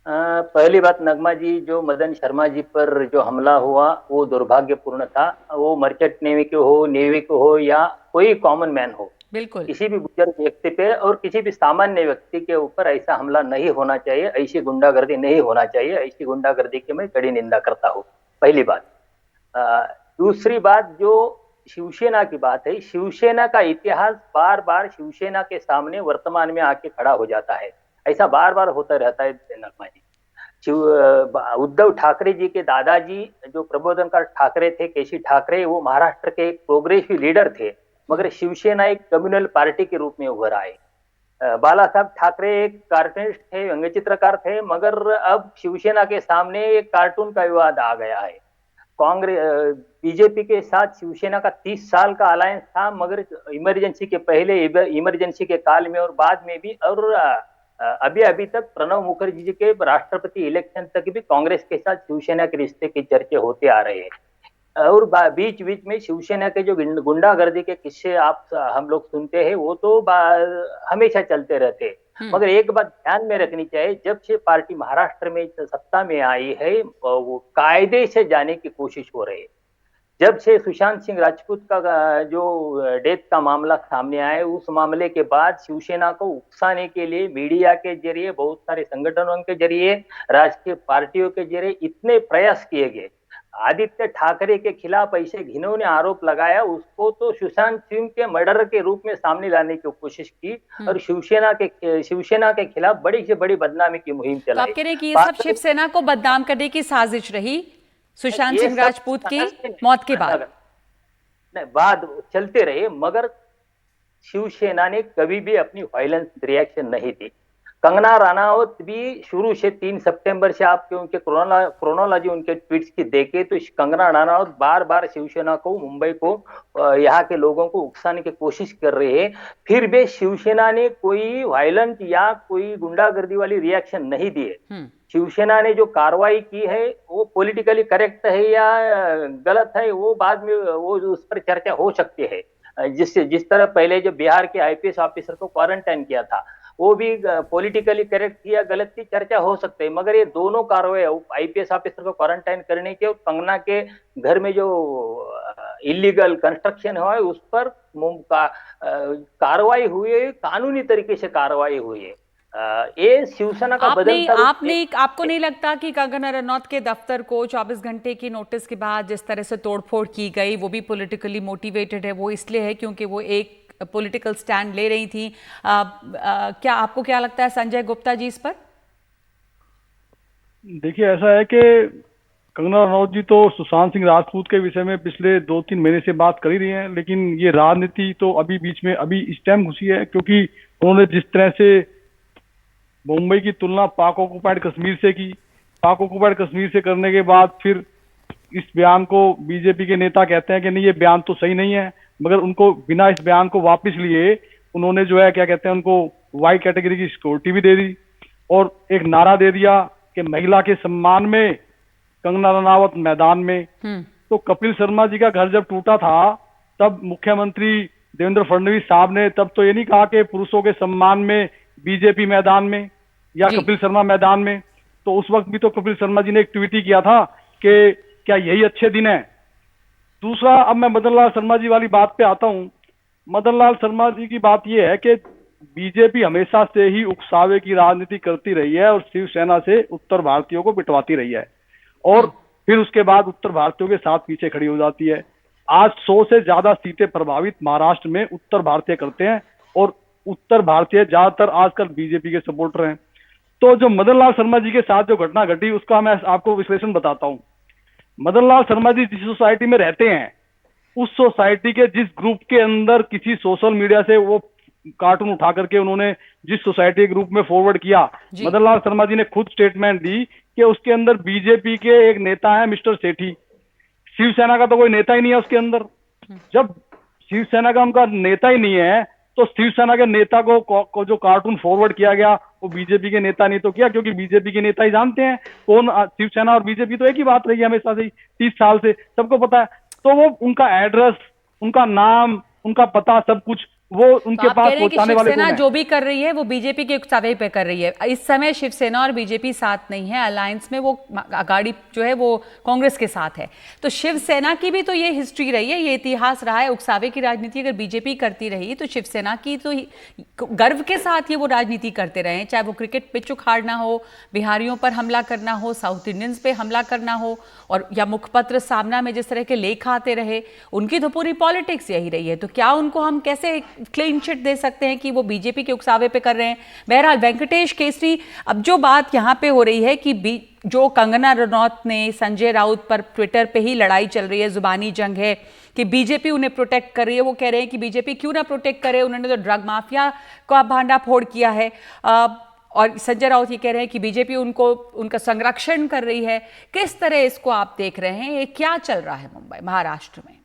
पहली बात, नगमा जी, जो मदन शर्मा जी पर जो हमला हुआ वो दुर्भाग्यपूर्ण था। वो मर्चेंट नेवी के हो, नेवी के हो, या कोई कॉमन मैन हो, बिल्कुल किसी भी बुजुर्ग व्यक्ति पे और किसी भी सामान्य व्यक्ति के ऊपर ऐसा हमला नहीं होना चाहिए, ऐसी गुंडागर्दी नहीं होना चाहिए। ऐसी गुंडागर्दी की मैं कड़ी निंदा करता हूँ, पहली बात। दूसरी बात, जो शिवसेना की बात है, शिवसेना का इतिहास बार बार शिवसेना के सामने वर्तमान में आके खड़ा हो जाता है। ऐसा बार बार होता रहता है नगमा जी। उद्धव ठाकरे जी के दादाजी जो प्रबोधनकार ठाकरे थे, केसी ठाकरे, वो महाराष्ट्र के एक प्रोग्रेसिव लीडर थे, मगर शिवसेना एक कम्युनल पार्टी के रूप में उभर आए। बाला साहब ठाकरे एक कार्टूनिस्ट थे, व्यंग्य चित्रकार थे, मगर अब शिवसेना के सामने एक कार्टून का विवाद आ गया है। कांग्रेस बीजेपी के साथ शिवसेना का 30 साल का अलायंस था, मगर इमरजेंसी के पहले, इमरजेंसी के काल में और बाद में भी, और अभी तक प्रणब मुखर्जी जी के राष्ट्रपति इलेक्शन तक भी कांग्रेस के साथ शिवसेना के रिश्ते की चर्चे होते आ रहे हैं। और बीच बीच में शिवसेना के जो गुंडागर्दी के किस्से हम लोग सुनते हैं, वो तो हमेशा चलते रहते हैं। मगर एक बात ध्यान में रखनी चाहिए, जब से पार्टी महाराष्ट्र में सत्ता में आई है, वो कायदे से जाने की कोशिश हो रही है। जब से सुशांत सिंह राजपूत का जो डेथ का मामला सामने आया, उस मामले के बाद शिवसेना को उकसाने के लिए मीडिया के जरिए, बहुत सारे संगठनों के जरिए, राजकीय पार्टियों के जरिए इतने प्रयास किए गए। आदित्य ठाकरे के खिलाफ ऐसे घिनौने आरोप लगाया, उसको तो सुशांत सिंह के मर्डर के रूप में सामने लाने की कोशिश की, और शिवसेना के खिलाफ बड़ी से बड़ी बदनामी की मुहिम चलाई। तो आप कह रहे हैं कि ये सब शिवसेना को बदनाम करने की साजिश रही सुशांत सिंह राजपूत की मौत के बाद? नहीं, बाद चलते रहे, मगर शिवसेना ने कभी भी अपनी वायलेंस रिएक्शन नहीं दी। कंगना रनौत भी शुरू से 3 सितंबर से आपके उनके क्रोनोलॉजी उनके ट्वीट्स की देखे तो कंगना रनौत बार बार शिवसेना को, मुंबई को, यहाँ के लोगों को उकसाने की कोशिश कर रहे हैं। फिर भी शिवसेना ने कोई वायलेंट या कोई गुंडागर्दी वाली रिएक्शन नहीं दी है। शिवसेना ने जो कार्रवाई की है वो पॉलिटिकली करेक्ट है या गलत है, वो बाद में वो उस पर चर्चा हो सकती है। जिस तरह पहले जो बिहार के आईपीएस ऑफिसर को क्वारंटाइन किया था, वो भी पॉलिटिकली करेक्ट थी या गलत थी, चर्चा हो सकती है। मगर ये दोनों कार्रवाई, आईपीएस ऑफिसर को क्वारंटाइन करने के और कंगना के घर में जो इलीगल कंस्ट्रक्शन हुआ है, उस पर कार्रवाई हुई है, कानूनी तरीके से कार्रवाई हुई है। ये शिवसेना का आपको नहीं लगता कि कंगना रनौत के दफ्तर को 24 घंटे की नोटिस के बाद जिस तरह से तोड़फोड़ की गई, वो भी पॉलिटिकली मोटिवेटेड है? वो इसलिए है क्योंकि वो एक पॉलिटिकल स्टैंड ले रही थी। क्या आपको क्या लगता है संजय गुप्ता जी इस पर? देखिए, ऐसा है कि कंगना रनौत जी तो सुशांत सिंह राजपूत के विषय में पिछले 2-3 महीने से बात कर ही रही हैं, लेकिन ये राजनीति तो अभी बीच में अभी इस टाइम घुसी है, क्योंकि उन्होंने जिस तरह से मुंबई की तुलना पाक ऑक्युपाइड कश्मीर से की, पाक ऑक्युपाइड कश्मीर से करने के बाद फिर इस बयान को बीजेपी के नेता कहते हैं कि नहीं, ये बयान तो सही नहीं है, मगर उनको बिना इस बयान को वापस लिए उन्होंने जो है क्या कहते हैं, उनको वाई कैटेगरी की सिक्योरिटी भी दे दी, और एक नारा दे दिया कि महिला के सम्मान में कंगना रनावत मैदान में। तो कपिल शर्मा जी का घर जब टूटा था, तब मुख्यमंत्री देवेंद्र फडणवीस साहब ने तब तो ये नहीं कहा कि पुरुषों के सम्मान में बीजेपी मैदान में या कपिल शर्मा मैदान में। तो उस वक्त भी तो कपिल शर्मा जी ने एक ट्वीट ही किया था कि क्या यही अच्छे दिन है। दूसरा, अब मैं मदन लाल शर्मा जी वाली बात पे आता हूं। मदन लाल शर्मा जी की बात यह है कि बीजेपी हमेशा से ही उकसावे की राजनीति करती रही है और शिवसेना से उत्तर भारतीयों को पिटवाती रही है, और फिर उसके बाद उत्तर भारतीयों के साथ पीछे खड़ी हो जाती है। आज 100 से ज्यादा सीटें प्रभावित महाराष्ट्र में उत्तर भारतीय करते हैं, और उत्तर भारतीय ज्यादातर आजकल बीजेपी के सपोर्टर हैं। तो जो मदन लाल शर्मा जी के साथ जो घटना घटी, उसका मैं आपको विश्लेषण बताता हूं। मदन लाल शर्मा जी जिस सोसाइटी में रहते हैं, उस सोसाइटी के जिस ग्रुप के अंदर किसी सोशल मीडिया से वो कार्टून उठा करके उन्होंने जिस सोसाइटी के ग्रुप में फॉरवर्ड किया, मदन लाल शर्मा जी ने खुद स्टेटमेंट दी कि उसके अंदर बीजेपी के एक नेता है मिस्टर सेठी, शिवसेना का तो कोई नेता ही नहीं है उसके अंदर। जब शिवसेना का उनका नेता ही नहीं है तो शिवसेना के नेता को जो कार्टून फॉरवर्ड किया गया वो बीजेपी के नेता नहीं तो किया, क्योंकि बीजेपी के नेता ही जानते हैं कौन शिवसेना और बीजेपी तो एक ही बात रही है हमेशा से ही, 30 साल से सबको पता है। तो वो उनका एड्रेस, उनका नाम, उनका पता, सब कुछ वो उनके तो पास पहुंचाने वाले शिवसेना जो भी कर रही है वो बीजेपी के उकसावे पे कर रही है। इस समय शिवसेना और बीजेपी साथ नहीं है, अलायंस में वो आघाड़ी जो है वो कांग्रेस के साथ है। तो शिवसेना की भी तो ये हिस्ट्री रही है, ये इतिहास रहा है। उकसावे की राजनीति अगर बीजेपी करती रही तो शिवसेना की तो गर्व के साथ ये वो राजनीति करते रहे, चाहे वो क्रिकेट पिच उखाड़ना हो, बिहारियों पर हमला करना हो, साउथ इंडियंस पे हमला करना हो, और या मुखपत्र सामना में जिस तरह के लेख आते रहे, उनकी तो पूरी पॉलिटिक्स यही रही है। तो क्या उनको हम कैसे क्लीन चिट दे सकते हैं कि वो बीजेपी के उकसावे पे कर रहे हैं? बहरहाल वेंकटेश केसरी, अब जो बात यहाँ पे हो रही है कि जो कंगना रनौत ने संजय राउत पर ट्विटर पे ही लड़ाई चल रही है, जुबानी जंग है कि बीजेपी उन्हें प्रोटेक्ट कर रही है। वो कह रहे हैं कि बीजेपी क्यों ना प्रोटेक्ट करे, उन्होंने तो ड्रग माफिया का भांडाफोड़ किया है। और संजय राउत ये कह रहे हैं कि बीजेपी उनका संरक्षण कर रही है। किस तरह इसको आप देख रहे हैं? ये क्या चल रहा है मुंबई, महाराष्ट्र में?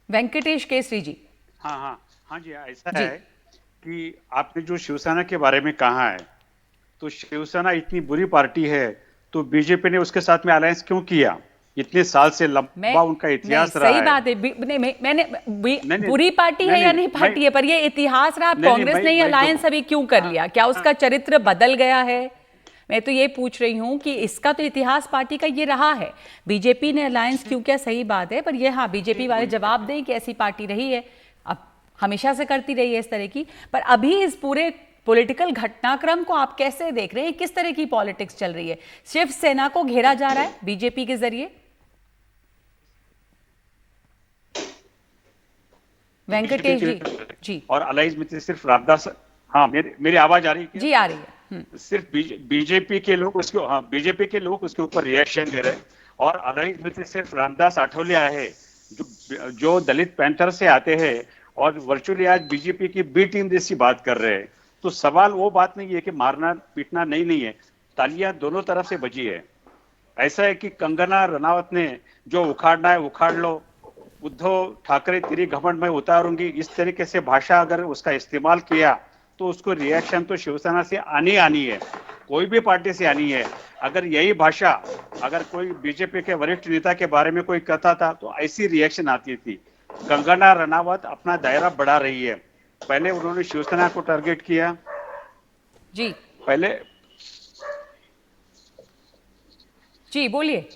वेंकटेश केसरी जी। हाँ जी, ऐसा है कि आपने जो शिवसेना के बारे में कहा है, तो शिवसेना इतनी बुरी पार्टी है तो बीजेपी ने उसके साथ में अलायंस क्यों किया? इतने साल से लंबा उनका इतिहास रहा है। सही बात है, मैंने बुरी पार्टी है या नहीं पार्टी है, पर ये इतिहास रहा। कांग्रेस ने ही अलायंस अभी क्यों कर लिया? क्या उसका चरित्र बदल गया है? मैं तो ये पूछ रही हूँ कि इसका तो इतिहास पार्टी का ये रहा है। बीजेपी ने अलायंस क्यों किया, सही बात है, पर ये हाँ बीजेपी वाले जवाब दें कि ऐसी पार्टी रही है, अब हमेशा से करती रही है इस तरह की। पर अभी इस पूरे पॉलिटिकल घटनाक्रम को आप कैसे देख रहे हैं? किस तरह की पॉलिटिक्स चल रही है? शिवसेना को घेरा जा रहा है बीजेपी के जरिए। वेंकटेश जी। और अलायंस में सिर्फ रामदास, हाँ मेरी आवाज आ रही है? जी आ रही है। सिर्फ बीजेपी के लोग बीजेपी के लोग उसके ऊपर रिएक्शन दे रहे हैं, और अलायंस में सिर्फ रामदास आठवले है जो दलित पैंथर से आते हैं और वर्चुअली आज बीजेपी की बी टीम जैसी बात कर रहे हैं। तो सवाल वो बात नहीं है कि मारना पीटना नहीं है, तालियां दोनों तरफ से बजी है। ऐसा है कि कंगना रनावत ने जो उखाड़ना है उखाड़ लो, उद्धव ठाकरे तेरी घमंड में उतारूंगी, इस तरीके से भाषा अगर उसका इस्तेमाल किया तो उसको रिएक्शन तो शिवसेना से आनी है, कोई भी पार्टी से आनी है। अगर यही भाषा अगर कोई बीजेपी के वरिष्ठ नेता के बारे में कोई कहता था तो ऐसी रिएक्शन आती थी। कंगना रनावत अपना दायरा बढ़ा रही है। पहले उन्होंने शिवसेना को टारगेट किया जी, पहले जी बोलिए।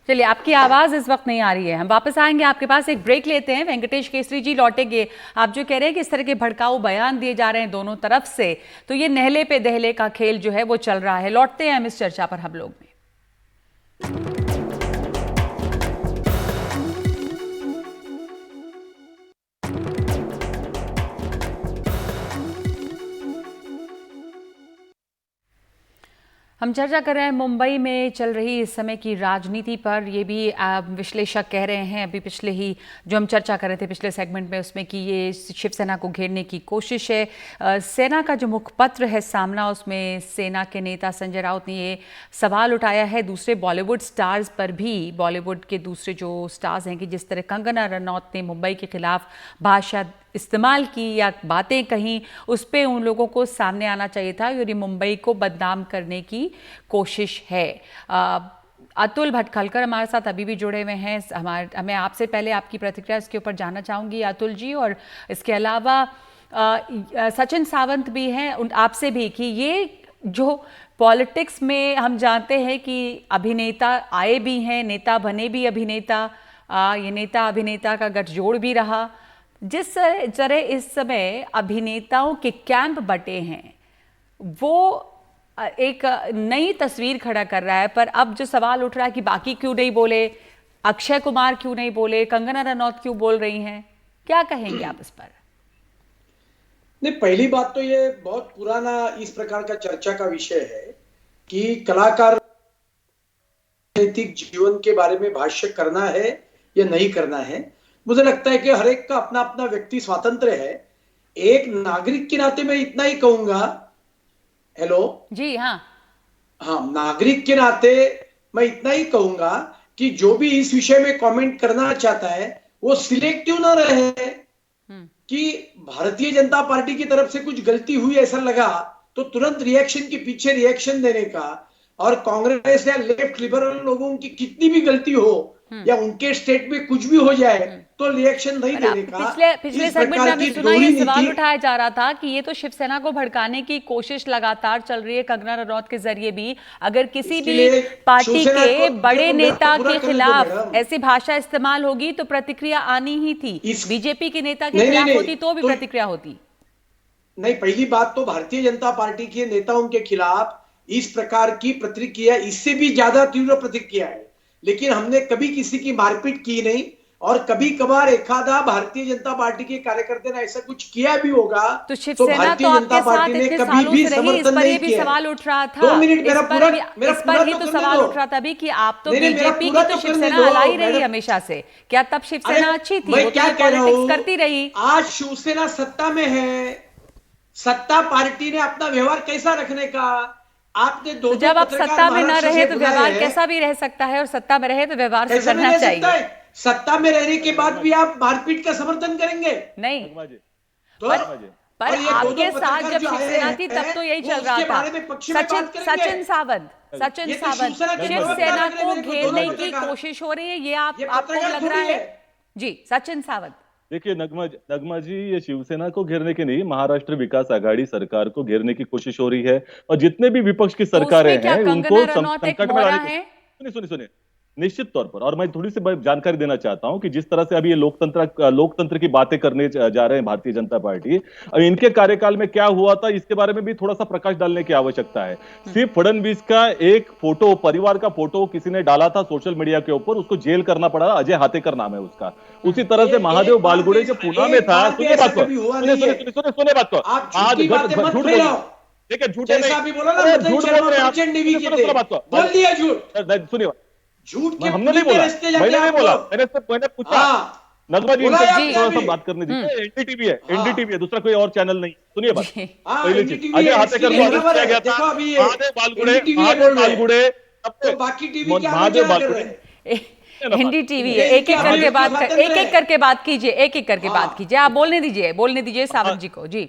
चलिए, आपकी आवाज इस वक्त नहीं आ रही है, हम वापस आएंगे आपके पास, एक ब्रेक लेते हैं। वेंकटेश केसरी जी लौटेंगे। आप जो कह रहे हैं कि इस तरह के भड़काऊ बयान दिए जा रहे हैं दोनों तरफ से, तो ये नहले पे दहले का खेल जो है वो चल रहा है। लौटते हैं हम इस चर्चा पर हम लोग में। हम चर्चा कर रहे हैं मुंबई में चल रही इस समय की राजनीति पर। ये भी विश्लेषक कह रहे हैं, अभी पिछले ही जो हम चर्चा कर रहे थे पिछले सेगमेंट में उसमें, कि ये शिवसेना को घेरने की कोशिश है। सेना का जो मुखपत्र है सामना, उसमें सेना के नेता संजय राउत ने ये सवाल उठाया है दूसरे बॉलीवुड स्टार्स पर भी, बॉलीवुड के दूसरे जो स्टार्स हैं, कि जिस तरह कंगना रनौत ने मुंबई के खिलाफ भाषा इस्तेमाल की या बातें कहीं, उस पर उन लोगों को सामने आना चाहिए था और ये मुंबई को बदनाम करने की कोशिश है। अतुल भटखलकर हमारे साथ अभी भी जुड़े हुए हैं। मैं आपसे पहले आपकी प्रतिक्रिया इसके ऊपर जानना चाहूँगी अतुल जी, और इसके अलावा सचिन सावंत भी हैं, आपसे भी, कि ये जो पॉलिटिक्स में हम जानते हैं कि अभिनेता आए भी हैं, नेता बने भी अभिनेता, ये नेता अभिनेता का गठजोड़ भी रहा। जिस तरह इस समय अभिनेताओं के कैंप बटे हैं, वो एक नई तस्वीर खड़ा कर रहा है। पर अब जो सवाल उठ रहा है कि बाकी क्यों नहीं बोले, अक्षय कुमार क्यों नहीं बोले, कंगना रनौत क्यों बोल रही हैं, क्या कहेंगे आप इस पर? नहीं, पहली बात तो ये बहुत पुराना इस प्रकार का चर्चा का विषय है कि कलाकार राजनीतिक जीवन के बारे में भाष्य करना है या नहीं करना है। मुझे लगता है कि हर एक का अपना अपना व्यक्ति स्वातंत्र है। एक नागरिक के नाते मैं इतना ही कहूंगा। हेलो जी हाँ, नागरिक के नाते मैं इतना ही कहूंगा कि जो भी इस विषय में कमेंट करना चाहता है वो सिलेक्टिव ना रहे कि भारतीय जनता पार्टी की तरफ से कुछ गलती हुई ऐसा लगा तो तुरंत रिएक्शन के पीछे रिएक्शन देने का, और कांग्रेस या लेफ्ट लिबरल लोगों की कितनी भी गलती हो या उनके स्टेट में कुछ भी हो जाए तो रिएक्शन नहीं देने का। पिछले सेगमेंट में हमने सुना, ये सवाल उठाया जा रहा था कि ये तो शिवसेना को भड़काने की कोशिश लगातार चल रही है कंगना रनौत के जरिए भी। अगर किसी भी पार्टी के बड़े नेता के खिलाफ ऐसी भाषा इस्तेमाल होगी तो प्रतिक्रिया आनी ही थी। बीजेपी के नेता के खिलाफ होती तो भी प्रतिक्रिया होती। नहीं, पहली बात तो भारतीय जनता पार्टी के नेताओं के खिलाफ इस प्रकार की प्रतिक्रिया इससे भी ज्यादा तीव्र प्रतिक्रिया है, लेकिन हमने कभी किसी की मारपीट की नहीं, और कभी कभार एखादा भारतीय जनता पार्टी के कार्यकर्ता ने ऐसा कुछ किया भी होगा तो शिवसेना तो आपके साथ इतने सालों से रही, इस पर ये भी सवाल उठ रहा था। 2 मिनट इस पर ही तो सवाल उठ रहा था भी कि आप तो बीजेपी की तो शिवसेना अलाई रही हमेशा से, क्या तब शिवसेना अच्छी थी? मैं क्या कह रहा हूं, करती रही। आज शिवसेना सत्ता में है, सत्ता पार्टी ने अपना व्यवहार कैसा रखने का आपने तो जब आप सत्ता में न रहे तो व्यवहार कैसा भी रह सकता है, और सत्ता में रहे तो व्यवहार सुधरना चाहिए। सत्ता में रहने के बाद भी आप मारपीट का समर्थन करेंगे? नहीं, तो पर आपके साथ जब शिवसेना थी तब तो यही चल रहा था। सचिन सावंत शिवसेना को घेरने की कोशिश हो रही है, ये आपको लग रहा है? जी, सचिन सावंत। देखिए नगमा जी, ये शिवसेना को घेरने की नहीं, महाराष्ट्र विकास आघाड़ी सरकार को घेरने की कोशिश हो रही है, और जितने भी विपक्ष की सरकारें हैं उनको संकट में लाने की सुनिए निश्चित तौर पर। और मैं थोड़ी सी जानकारी देना चाहता हूं कि जिस तरह से अभी ये लोकतंत्र की बातें करने जा रहे हैं भारतीय जनता पार्टी, अब इनके कार्यकाल में क्या हुआ था इसके बारे में भी थोड़ा सा प्रकाश डालने की आवश्यकता है। सिर्फ फडणवीस का एक फोटो, परिवार का फोटो किसी ने डाला था सोशल मीडिया के ऊपर, उसको जेल करना पड़ा। अजय हातेकर नाम है उसका। उसी तरह से महादेव बालगुड़े जो पुणे में था, सुनिए बात को, सुनिए बात को, आज झूठ बोल रहे हैं। हमने नहीं बोला, मैंने नहीं बोला, मैंने पूछा नगमा जी थोड़ा सा बात करने दीजिए। एनडीटीवी है, दूसरा कोई और चैनल नहीं। सुनिए बात, पहली चीज, अजय हातेकर को अरेस्ट किया गया था, महादेव बालगुड़े महादेव बालगुड़े एनडीटीवी है। एक एक करके बात कीजिए, आप बोलने दीजिए सावंत जी को। जी,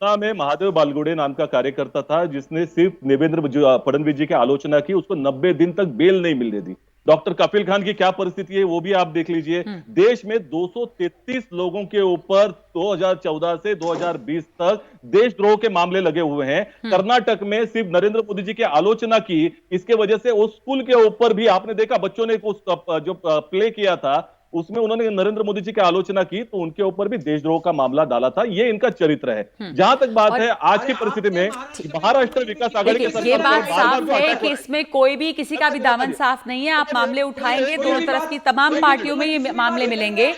में महादेव बालगुड़े नाम का कार्यकर्ता था जिसने सिर्फ देवेंद्र फडणवीस जी की आलोचना की, उसको 90 दिन तक बेल नहीं मिलने दी। डॉक्टर कपिल खान की क्या परिस्थिति है वो भी आप देख लीजिए। देश में 233 लोगों के ऊपर 2014 से 2020 तक देशद्रोह के मामले लगे हुए हैं। कर्नाटक में सिर्फ नरेंद्र मोदी जी की आलोचना की, इसके वजह से उस स्कूल के ऊपर भी आपने देखा बच्चों ने जो प्ले किया था उसमें उन्होंने नरेंद्र मोदी जी की आलोचना की, तो उनके ऊपर भी देशद्रोह का मामला डाला था। ये इनका चरित्र है। जहां तक बात है आज की परिस्थिति में महाराष्ट्र विकास आघाड़ी के ये बात साफ है कि इसमें कोई भी किसी का भी दामन साफ नहीं है। आप मामले उठाएंगे, दोनों तरफ की तमाम पार्टियों में ये मामले मिलेंगे।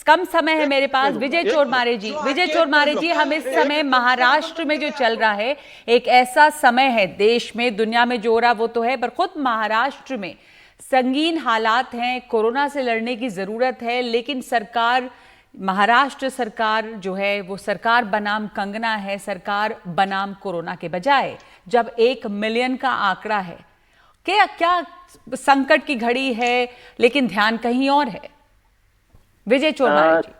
कम समय है मेरे पास। विजय चोरमारे जी, हम इस समय महाराष्ट्र में जो चल रहा है, एक ऐसा समय है देश में, दुनिया में जो हो रहा वो तो है, पर खुद महाराष्ट्र में संगीन हालात हैं, कोरोना से लड़ने की जरूरत है, लेकिन सरकार, महाराष्ट्र सरकार जो है वो सरकार बनाम कंगना है, सरकार बनाम कोरोना के बजाय। जब 1 मिलियन का आंकड़ा है, क्या संकट की घड़ी है, लेकिन ध्यान कहीं और है। विजय चोरमारे जी।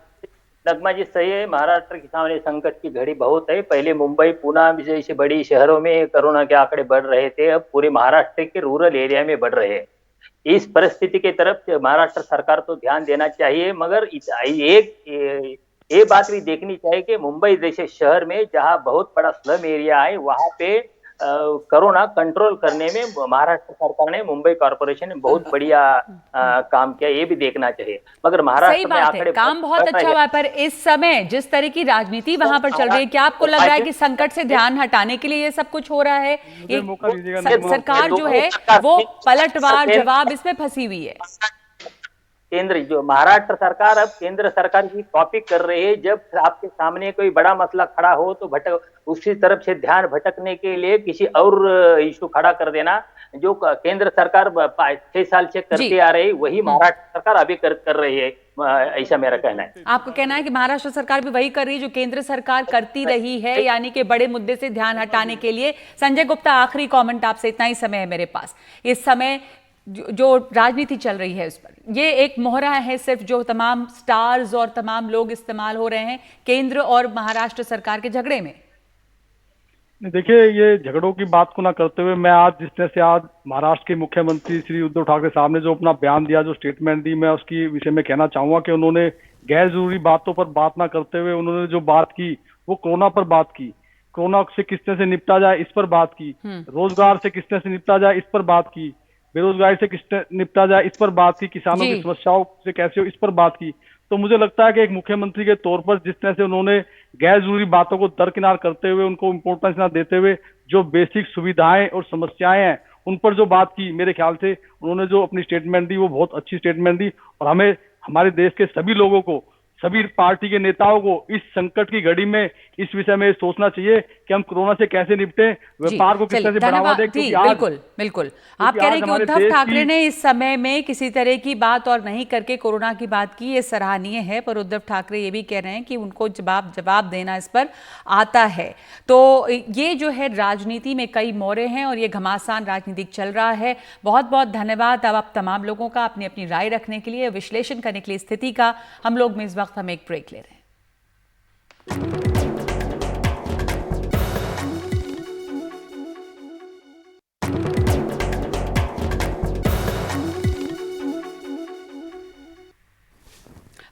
नगमा जी सही है, महाराष्ट्र के सामने संकट की घड़ी बहुत है। पहले मुंबई, पुणे जैसे बड़ी शहरों में कोरोना के आंकड़े बढ़ रहे थे, अब पूरे महाराष्ट्र के रूरल एरिया में बढ़ रहे हैं। इस परिस्थिति की तरफ महाराष्ट्र सरकार को ध्यान देना चाहिए, मगर एक बात भी देखनी चाहिए कि मुंबई जैसे शहर में जहां बहुत बड़ा स्लम एरिया है, वहां पे कोरोना कंट्रोल करने में महाराष्ट्र सरकार ने, मुंबई कॉर्पोरेशन ने बहुत बढ़िया काम किया, ये भी देखना चाहिए। मगर महाराष्ट्र में आंकड़े काम बहुत अच्छा हुआ, पर इस समय जिस तरह की राजनीति वहां पर चल रही है, क्या आपको लग रहा है कि संकट से ध्यान हटाने के लिए ये सब कुछ हो रहा है? ये सरकार जो है वो पलटवार जवाब इसमें फंसी हुई है। केंद्र जो महाराष्ट्र सरकार अब केंद्र सरकार की कॉपी कर रही है। जब आपके सामने कोई बड़ा मसला खड़ा हो तो उसी तरफ से ध्यान भटकने के लिए किसी और इशू खड़ा कर देना, जो केंद्र सरकार 6 साल से करती आ रही वही महाराष्ट्र सरकार अभी कर रही है, ऐसा मेरा कहना है। आपका कहना है कि महाराष्ट्र सरकार भी वही कर रही है जो केंद्र सरकार करती रही है, यानी कि बड़े मुद्दे से ध्यान हटाने के लिए। संजय गुप्ता, आखिरी कमेंट आपसे, इतना ही समय है मेरे पास। इस समय जो राजनीति चल रही है उस पर ये एक मोहरा है सिर्फ, जो तमाम स्टार्स और तमाम लोग इस्तेमाल हो रहे हैं केंद्र और महाराष्ट्र सरकार के झगड़े में। देखिए, ये झगड़ों की बात को ना करते हुए मैं आज जिस तरह से आज महाराष्ट्र के मुख्यमंत्री श्री उद्धव ठाकरे साहब ने जो अपना बयान दिया, जो स्टेटमेंट दी, मैं उसकी विषय में कहना चाहूंगा कि उन्होंने गैर जरूरी बातों पर बात ना करते हुए उन्होंने जो बात की वो कोरोना पर बात की, कोरोना से किस तरह से निपटा जाए इस पर बात की, रोजगार से किस तरह से निपटा जाए इस पर बात की, बेरोजगारी से किस तरह निपटा जाए इस पर बात की, किसानों की समस्याओं से कैसे हो इस पर बात की। तो मुझे लगता है कि एक मुख्यमंत्री के तौर पर जिस तरह से उन्होंने गैर जरूरी बातों को दरकिनार करते हुए, उनको इम्पोर्टेंस ना देते हुए, जो बेसिक सुविधाएं और समस्याएं हैं उन पर जो बात की, मेरे ख्याल से उन्होंने जो अपनी स्टेटमेंट दी वो बहुत अच्छी स्टेटमेंट दी। और हमें हमारे देश के सभी लोगों को, सभी पार्टी के नेताओं को इस संकट की घड़ी में इस विषय में सोचना चाहिए कि हम कोरोना से कैसे निपटें, व्यापार को किस तरह से बढ़ावा दें। बिल्कुल बिल्कुल, आप कह रहे हैं कि उद्धव ठाकरे ने इस समय में किसी तरह की बात और नहीं करके कोरोना की बात की, ये सराहनीय है। पर उद्धव ठाकरे ये भी कह रहे हैं कि उनको जवाब देना इस पर आता है। तो ये जो है राजनीति में कई मोड़े हैं और ये घमासान राजनीति चल रहा है। बहुत बहुत धन्यवाद अब आप तमाम लोगों का अपनी अपनी राय रखने के लिए, विश्लेषण करने के लिए स्थिति का। हम लोग में इस वक्त हम एक ब्रेक ले रहे हैं।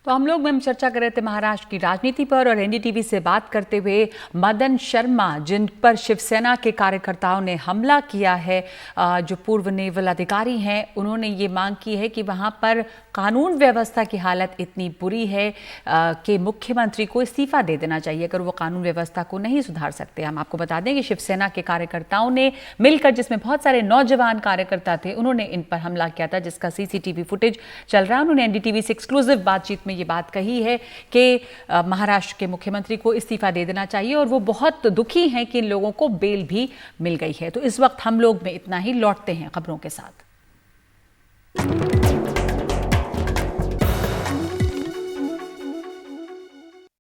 तो हम लोग में हम चर्चा कर रहे थे महाराष्ट्र की राजनीति पर, और एनडीटीवी से बात करते हुए मदन शर्मा, जिन पर शिवसेना के कार्यकर्ताओं ने हमला किया है, जो पूर्व नेवल अधिकारी हैं, उन्होंने ये मांग की है कि वहां पर कानून व्यवस्था की हालत इतनी बुरी है कि मुख्यमंत्री को इस्तीफा दे देना चाहिए अगर वो कानून व्यवस्था को नहीं सुधार सकते। हम आपको बता दें कि शिवसेना के कार्यकर्ताओं ने मिलकर, जिसमें बहुत सारे नौजवान कार्यकर्ता थे, उन्होंने इन पर हमला किया था, जिसका सीसीटीवी फुटेज चल रहा है। उन्होंने एनडीटीवी से एक्सक्लूसिव बातचीत में ये बात कही है कि महाराष्ट्र के मुख्यमंत्री को इस्तीफा दे देना चाहिए, और वो बहुत दुखी हैं कि इन लोगों को बेल भी मिल गई है। तो इस वक्त हम लोग में इतना ही, लौटते हैं खबरों के साथ।